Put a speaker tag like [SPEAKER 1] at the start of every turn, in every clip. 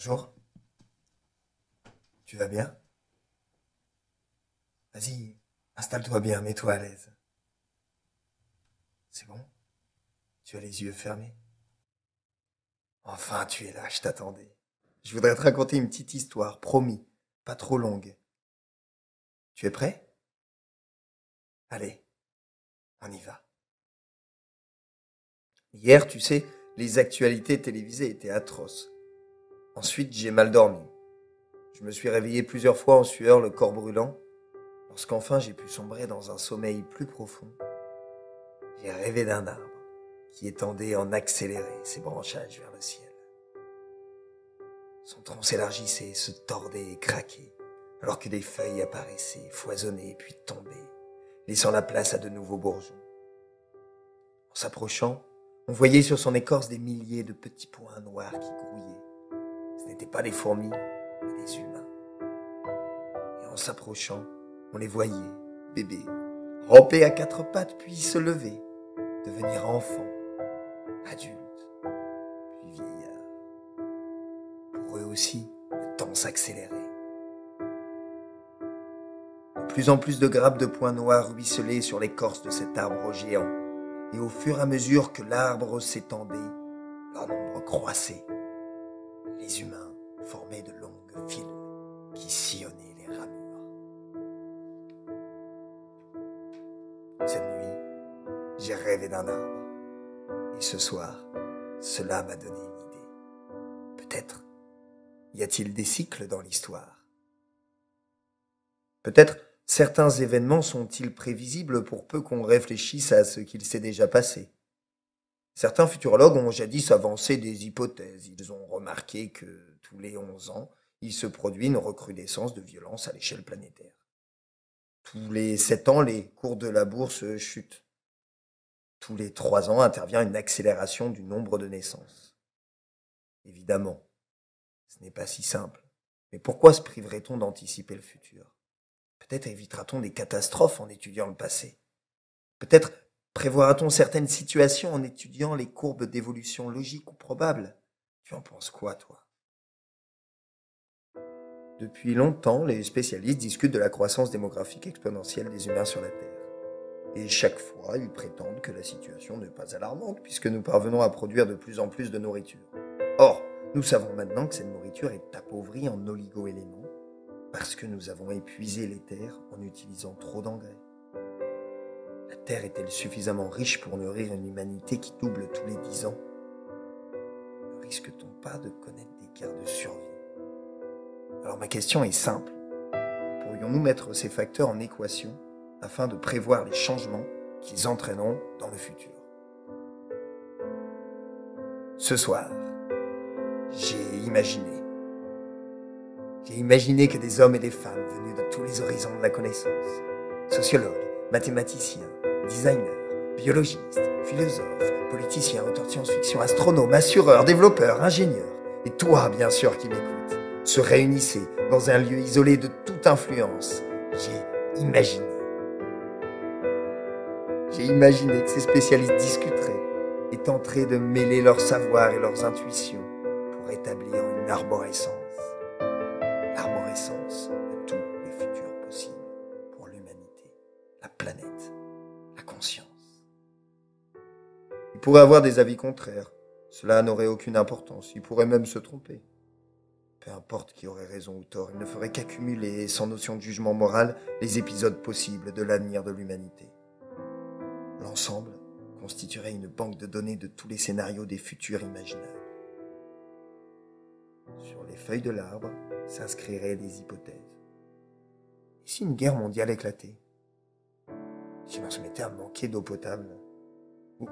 [SPEAKER 1] Bonjour, tu vas bien? Vas-y, installe-toi bien, mets-toi à l'aise. C'est bon? Tu as les yeux fermés? Enfin, tu es là, je t'attendais. Je voudrais te raconter une petite histoire, promis, pas trop longue. Tu es prêt? Allez, on y va. Hier, tu sais, les actualités télévisées étaient atroces. Ensuite, j'ai mal dormi. Je me suis réveillé plusieurs fois en sueur, le corps brûlant. Lorsqu'enfin j'ai pu sombrer dans un sommeil plus profond, j'ai rêvé d'un arbre qui étendait en accéléré ses branchages vers le ciel. Son tronc s'élargissait, se tordait et craquait, alors que des feuilles apparaissaient, foisonnaient puis tombaient, laissant la place à de nouveaux bourgeons. En s'approchant, on voyait sur son écorce des milliers de petits points noirs qui grouillaient. Ce n'étaient pas des fourmis, mais des humains. Et en s'approchant, on les voyait, bébés, ramper à quatre pattes puis se lever, devenir enfants, adultes, puis vieillards. Pour eux aussi, le temps s'accélérait. De plus en plus de grappes de points noirs ruisselaient sur l'écorce de cet arbre géant, et au fur et à mesure que l'arbre s'étendait, leur nombre croissait. Les humains formaient de longues files qui sillonnaient les ramures. Cette nuit, j'ai rêvé d'un arbre, et ce soir, cela m'a donné une idée. Peut-être y a-t-il des cycles dans l'histoire? Peut-être certains événements sont-ils prévisibles pour peu qu'on réfléchisse à ce qu'il s'est déjà passé. Certains futurologues ont jadis avancé des hypothèses. Ils ont remarqué que tous les 11 ans, il se produit une recrudescence de violence à l'échelle planétaire. Tous les 7 ans, les cours de la bourse chutent. Tous les 3 ans intervient une accélération du nombre de naissances. Évidemment, ce n'est pas si simple. Mais pourquoi se priverait-on d'anticiper le futur? Peut-être évitera-t-on des catastrophes en étudiant le passé. Peut-être prévoira-t-on certaines situations en étudiant les courbes d'évolution logiques ou probables. Tu en penses quoi, toi? Depuis longtemps, les spécialistes discutent de la croissance démographique exponentielle des humains sur la Terre. Et chaque fois, ils prétendent que la situation n'est pas alarmante puisque nous parvenons à produire de plus en plus de nourriture. Or, nous savons maintenant que cette nourriture est appauvrie en oligo-éléments parce que nous avons épuisé les terres en utilisant trop d'engrais. La Terre est-elle suffisamment riche pour nourrir une humanité qui double tous les 10 ans? Ne risque-t-on pas de connaître des guerres de survie? Alors ma question est simple. Pourrions-nous mettre ces facteurs en équation afin de prévoir les changements qu'ils entraîneront dans le futur? Ce soir, j'ai imaginé que des hommes et des femmes venus de tous les horizons de la connaissance, sociologues, mathématiciens, designers, biologistes, philosophes, politiciens, auteurs de science-fiction, astronomes, assureurs, développeurs, ingénieurs, et toi bien sûr qui m'écoutes, se réunissaient dans un lieu isolé de toute influence. J'ai imaginé que ces spécialistes discuteraient et tenteraient de mêler leur savoir et leurs intuitions pour établir une arborescence. L'arborescence de tous les futurs possibles pour l'humanité, la planète, la conscience. Ils pourraient avoir des avis contraires. Cela n'aurait aucune importance. Ils pourraient même se tromper. Peu importe qui aurait raison ou tort, il ne ferait qu'accumuler, sans notion de jugement moral, les épisodes possibles de l'avenir de l'humanité. L'ensemble constituerait une banque de données de tous les scénarios des futurs imaginables. Sur les feuilles de l'arbre s'inscriraient des hypothèses. Et si une guerre mondiale éclatait? Si l'on se mettait à manquer d'eau potable? Ou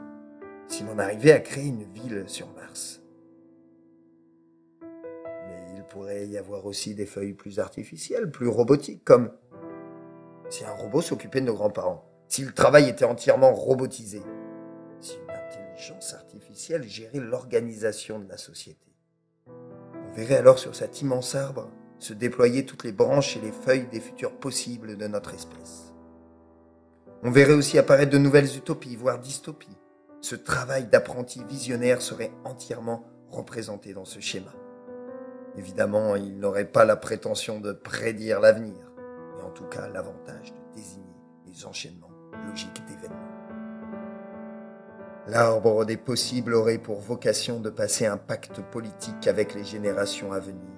[SPEAKER 1] si l'on arrivait à créer une ville sur Mars? Il pourrait y avoir aussi des feuilles plus artificielles, plus robotiques, comme si un robot s'occupait de nos grands-parents, si le travail était entièrement robotisé, si une intelligence artificielle gérait l'organisation de la société. On verrait alors sur cet immense arbre se déployer toutes les branches et les feuilles des futurs possibles de notre espèce. On verrait aussi apparaître de nouvelles utopies, voire dystopies. Ce travail d'apprenti visionnaire serait entièrement représenté dans ce schéma. Évidemment, il n'aurait pas la prétention de prédire l'avenir, mais en tout cas l'avantage de désigner les enchaînements logiques d'événements. L'arbre des possibles aurait pour vocation de passer un pacte politique avec les générations à venir,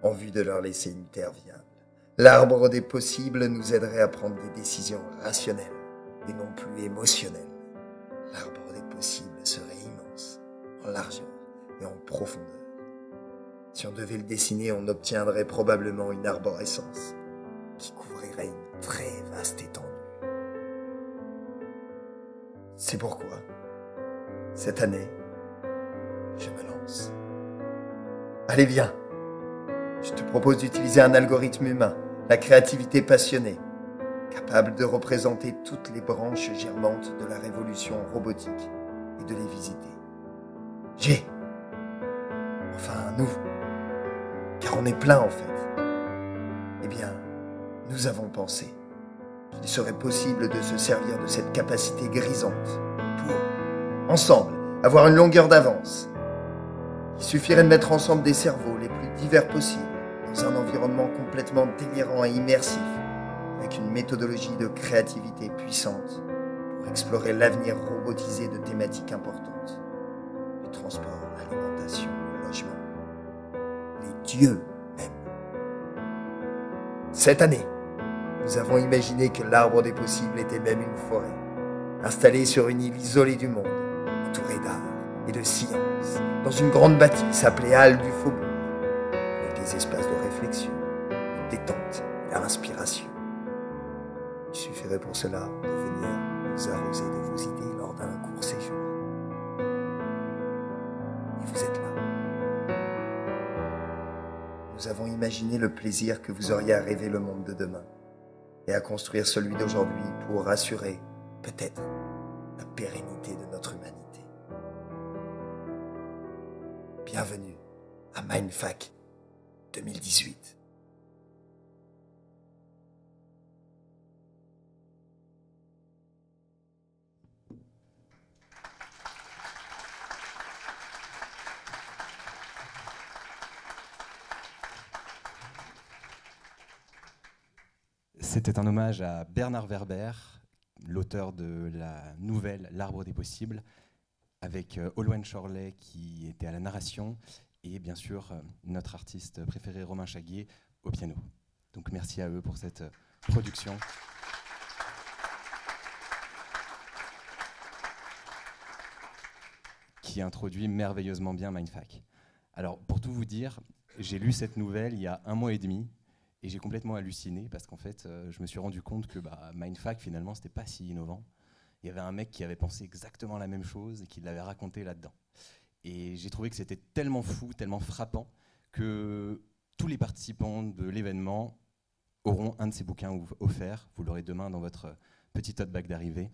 [SPEAKER 1] en vue de leur laisser une terre viable. L'arbre des possibles nous aiderait à prendre des décisions rationnelles et non plus émotionnelles. L'arbre des possibles serait immense, en largeur et en profondeur. Si on devait le dessiner, on obtiendrait probablement une arborescence qui couvrirait une très vaste étendue. C'est pourquoi, cette année, je me lance. Allez, viens. Je te propose d'utiliser un algorithme humain, la créativité passionnée, capable de représenter toutes les branches germantes de la révolution robotique et de les visiter. Nous, car on est plein en fait. Eh bien, nous avons pensé qu'il serait possible de se servir de cette capacité grisante pour, ensemble, avoir une longueur d'avance. Il suffirait de mettre ensemble des cerveaux les plus divers possibles dans un environnement complètement délirant et immersif, avec une méthodologie de créativité puissante pour explorer l'avenir robotisé de thématiques importantes. Le transport, l'alimentation, le logement, les dieux même. Cette année, nous avons imaginé que l'arbre des possibles était même une forêt, installée sur une île isolée du monde, entourée d'art et de science, dans une grande bâtisse appelée Halle du Faubourg, avec des espaces de réflexion, de détente et d'inspiration. Il suffirait pour cela de venir nous arroser de vos idées lors d'un court séjour. Et vous êtes là. Nous avons imaginé le plaisir que vous auriez à rêver le monde de demain et à construire celui d'aujourd'hui pour assurer, peut-être, la pérennité de notre humanité. Bienvenue à Mindfuck 2018.
[SPEAKER 2] C'était un hommage à Bernard Werber, l'auteur de la nouvelle L'Arbre des possibles, avec Olwen Chorley qui était à la narration et bien sûr notre artiste préféré Romain Chaguier au piano. Donc merci à eux pour cette production. Qui introduit merveilleusement bien Mindfuck. Alors pour tout vous dire, j'ai lu cette nouvelle il y a 1 mois et demi. Et j'ai complètement halluciné parce qu'en fait, je me suis rendu compte que Mindfuck, finalement, c'était pas si innovant. Il y avait un mec qui avait pensé exactement la même chose et qui l'avait raconté là-dedans. Et j'ai trouvé que c'était tellement fou, tellement frappant, que tous les participants de l'événement auront un de ces bouquins offert. Vous l'aurez demain dans votre petit tote bag d'arrivée.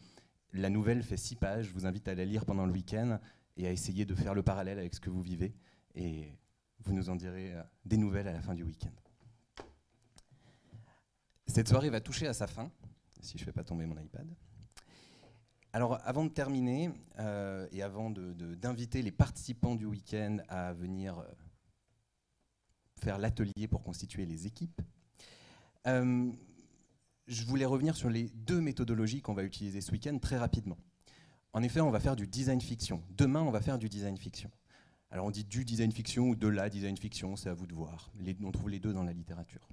[SPEAKER 2] La nouvelle fait 6 pages. Je vous invite à la lire pendant le week-end et à essayer de faire le parallèle avec ce que vous vivez. Et vous nous en direz des nouvelles à la fin du week-end. Cette soirée va toucher à sa fin, si je ne fais pas tomber mon iPad. Alors, avant de terminer, et avant d'inviter les participants du week-end à venir faire l'atelier pour constituer les équipes, je voulais revenir sur les 2 méthodologies qu'on va utiliser ce week-end très rapidement. En effet, on va faire du design fiction. Demain, on va faire du design fiction. Alors, on dit du design fiction ou de la design fiction, c'est à vous de voir. On trouve les 2 dans la littérature.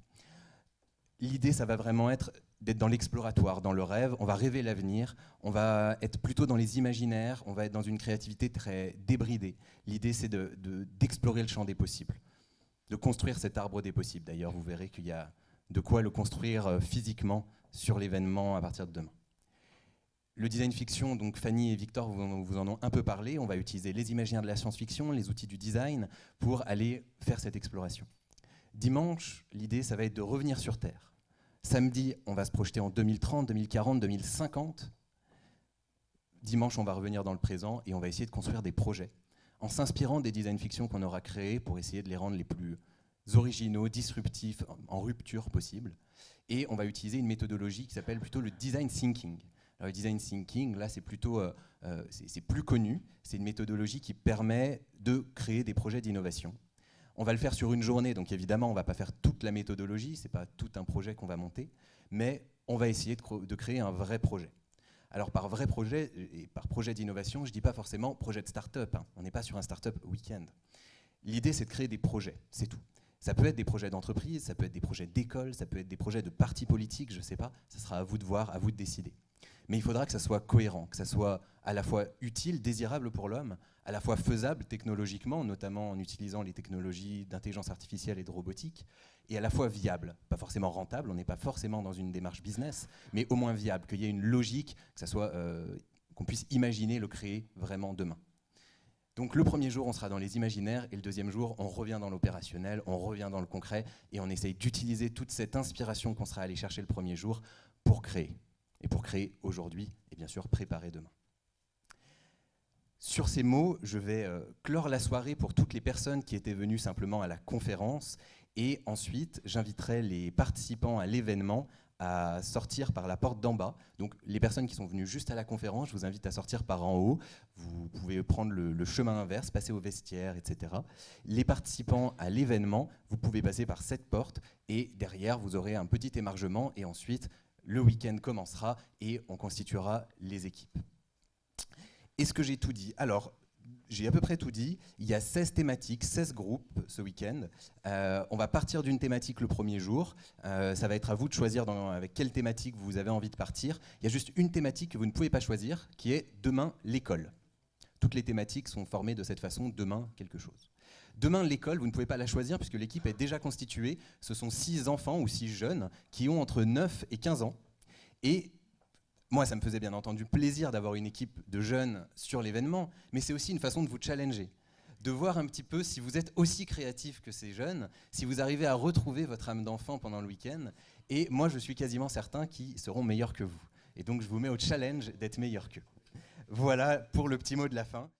[SPEAKER 2] L'idée, ça va vraiment être d'être dans l'exploratoire, dans le rêve. On va rêver l'avenir, on va être plutôt dans les imaginaires, on va être dans une créativité très débridée. L'idée, c'est d'explorer le champ des possibles, de construire cet arbre des possibles. D'ailleurs, vous verrez qu'il y a de quoi le construire physiquement sur l'événement à partir de demain. Le design fiction, donc Fanny et Victor vous en ont un peu parlé. On va utiliser les imaginaires de la science-fiction, les outils du design pour aller faire cette exploration. Dimanche, l'idée, ça va être de revenir sur Terre. Samedi, on va se projeter en 2030, 2040, 2050. Dimanche, on va revenir dans le présent et on va essayer de construire des projets en s'inspirant des design fiction qu'on aura créés pour essayer de les rendre les plus originaux, disruptifs, en rupture possible. Et on va utiliser une méthodologie qui s'appelle plutôt le design thinking. Alors, le design thinking, là, c'est plutôt, c'est plus connu. C'est une méthodologie qui permet de créer des projets d'innovation. On va le faire sur une journée, donc évidemment, on ne va pas faire toute la méthodologie, ce n'est pas tout un projet qu'on va monter, mais on va essayer de créer un vrai projet. Alors par vrai projet, et par projet d'innovation, je ne dis pas forcément projet de start-up, hein. On n'est pas sur un start-up week-end. L'idée, c'est de créer des projets, c'est tout. Ça peut être des projets d'entreprise, ça peut être des projets d'école, ça peut être des projets de partis politiques, je ne sais pas, ça sera à vous de voir, à vous de décider. Mais il faudra que ça soit cohérent, que ça soit à la fois utile, désirable pour l'homme, à la fois faisable technologiquement, notamment en utilisant les technologies d'intelligence artificielle et de robotique, et à la fois viable, pas forcément rentable, on n'est pas forcément dans une démarche business, mais au moins viable, qu'il y ait une logique, que ça soit, qu'on puisse imaginer le créer vraiment demain. Donc le premier jour, on sera dans les imaginaires, et le deuxième jour, on revient dans l'opérationnel, on revient dans le concret, et on essaye d'utiliser toute cette inspiration qu'on sera allé chercher le premier jour pour créer. Et pour créer aujourd'hui, et bien sûr préparer demain. Sur ces mots, je vais clore la soirée pour toutes les personnes qui étaient venues simplement à la conférence, et ensuite j'inviterai les participants à l'événement à sortir par la porte d'en bas. Donc les personnes qui sont venues juste à la conférence, je vous invite à sortir par en haut. Vous pouvez prendre le chemin inverse, passer au vestiaire, etc. Les participants à l'événement, vous pouvez passer par cette porte, et derrière vous aurez un petit émargement, et ensuite le week-end commencera et on constituera les équipes. Est-ce que j'ai tout dit? Alors, j'ai à peu près tout dit. Il y a 16 thématiques, 16 groupes ce week-end. On va partir d'une thématique le premier jour. Ça va être à vous de choisir avec quelle thématique vous avez envie de partir. Il y a juste une thématique que vous ne pouvez pas choisir, qui est demain l'école. Toutes les thématiques sont formées de cette façon, demain quelque chose. Demain, l'école, vous ne pouvez pas la choisir puisque l'équipe est déjà constituée. Ce sont 6 enfants ou 6 jeunes qui ont entre 9 et 15 ans. Et moi, ça me faisait bien entendu plaisir d'avoir une équipe de jeunes sur l'événement, mais c'est aussi une façon de vous challenger, de voir un petit peu si vous êtes aussi créatif que ces jeunes, si vous arrivez à retrouver votre âme d'enfant pendant le week-end. Et moi, je suis quasiment certain qu'ils seront meilleurs que vous. Et donc, je vous mets au challenge d'être meilleurs qu'eux. Voilà pour le petit mot de la fin.